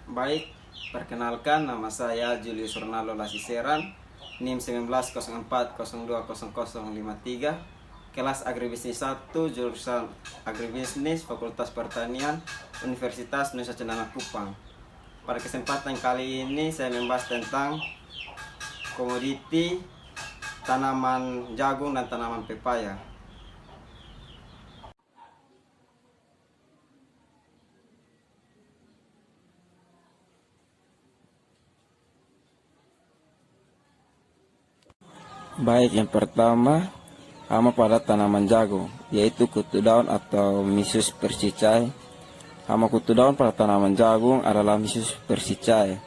Baik, perkenalkan nama saya Julius Ronaldo Lasiseran, NIM 1904020053, kelas Agribisnis 1, jurusan Agribisnis, Fakultas Pertanian, Universitas Nusa Cendana Kupang. Pada kesempatan kali ini saya membahas tentang komoditi tanaman jagung dan tanaman pepaya. Baik, yang pertama hama pada tanaman jagung, yaitu kutu daun atau Missus persicai. Hama kutu daun pada tanaman jagung adalah Missus persicai.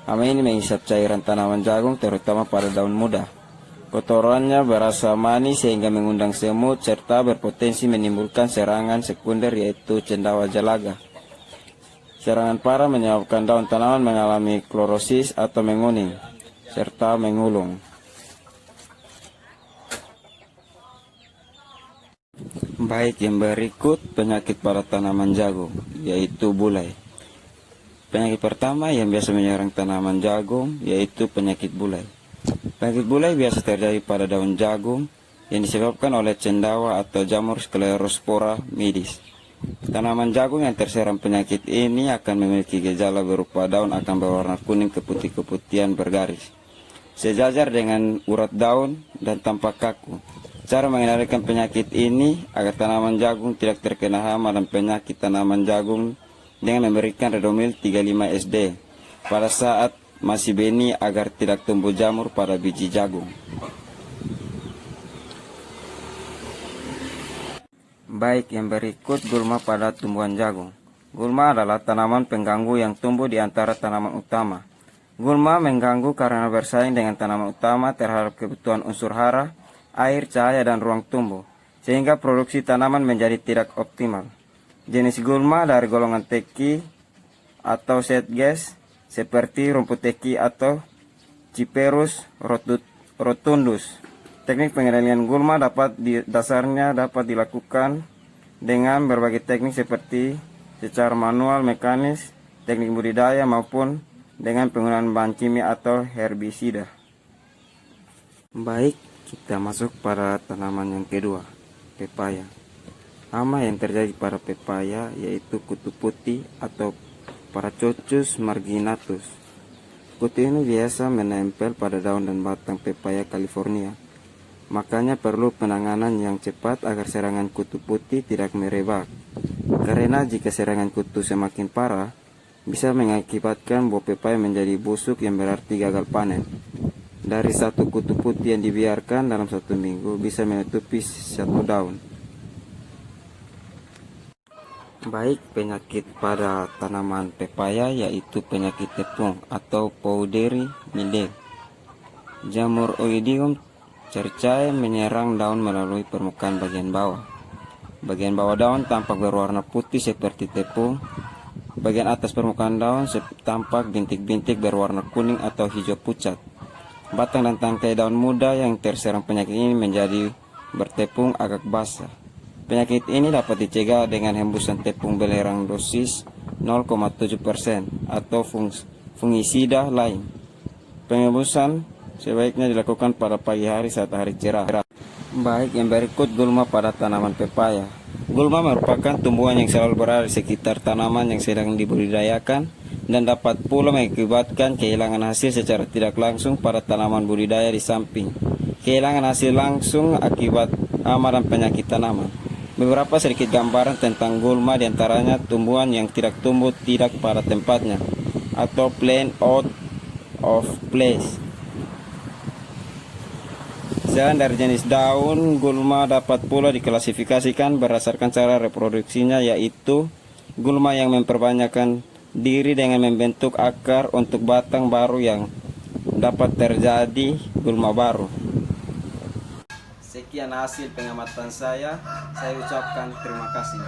Hama ini menghisap cairan tanaman jagung terutama pada daun muda. Kotorannya berasa manis sehingga mengundang semut serta berpotensi menimbulkan serangan sekunder yaitu cendawa jalaga. Serangan parah menyebabkan daun tanaman mengalami klorosis atau menguning serta mengulung. Baik, yang berikut penyakit pada tanaman jagung, yaitu bulai. Penyakit pertama yang biasa menyerang tanaman jagung, yaitu penyakit bulai. Penyakit bulai biasa terjadi pada daun jagung yang disebabkan oleh cendawa atau jamur Sclerospora midis. Tanaman jagung yang terserang penyakit ini akan memiliki gejala berupa daun akan berwarna kuning keputih-keputihan bergaris, sejajar dengan urat daun dan tampak kaku. Cara mengendalikan penyakit ini agar tanaman jagung tidak terkena hama dan penyakit tanaman jagung dengan memberikan Redomil 35 SD pada saat masih benih agar tidak tumbuh jamur pada biji jagung. Baik, yang berikut gulma pada tumbuhan jagung. Gulma adalah tanaman pengganggu yang tumbuh di antara tanaman utama. Gulma mengganggu karena bersaing dengan tanaman utama terhadap kebutuhan unsur hara, air, cahaya, dan ruang tumbuh, sehingga produksi tanaman menjadi tidak optimal. Jenis gulma dari golongan teki atau setges seperti rumput teki atau Cyperus rotundus. Teknik pengendalian gulma dasarnya dapat dilakukan dengan berbagai teknik seperti secara manual, mekanis, teknik budidaya maupun dengan penggunaan bahan kimia atau herbisida. Baik, kita masuk pada tanaman yang kedua, pepaya. Hama yang terjadi pada pepaya yaitu kutu putih atau Paracochus marginatus. Kutu ini biasa menempel pada daun dan batang pepaya California. Makanya perlu penanganan yang cepat agar serangan kutu putih tidak merebak. Karena jika serangan kutu semakin parah, bisa mengakibatkan buah pepaya menjadi busuk yang berarti gagal panen. Dari satu kutu putih yang dibiarkan dalam 1 minggu bisa menutupi 1 daun. Baik, penyakit pada tanaman pepaya yaitu penyakit tepung atau powdery mildew. Jamur Oidium cercae menyerang daun melalui permukaan bagian bawah. Bagian bawah daun tampak berwarna putih seperti tepung. Bagian atas permukaan daun tampak bintik-bintik berwarna kuning atau hijau pucat. Batang dan tangkai daun muda yang terserang penyakit ini menjadi bertepung agak basah. Penyakit ini dapat dicegah dengan hembusan tepung belerang dosis 0,7% atau fungisida lain. Penghembusan sebaiknya dilakukan pada pagi hari saat hari cerah. Baik, yang berikut gulma pada tanaman pepaya. Gulma merupakan tumbuhan yang selalu berada di sekitar tanaman yang sedang dibudidayakan dan dapat pula mengakibatkan kehilangan hasil secara tidak langsung pada tanaman budidaya di samping kehilangan hasil langsung akibat hama dan penyakit tanaman. Beberapa sedikit gambaran tentang gulma diantaranya tumbuhan yang tidak tumbuh tidak pada tempatnya atau plain out of place. Selain dari jenis daun, gulma dapat pula diklasifikasikan berdasarkan cara reproduksinya, yaitu gulma yang memperbanyakkan diri dengan membentuk akar untuk batang baru yang dapat terjadi gulma baru. Sekian hasil pengamatan saya ucapkan terima kasih.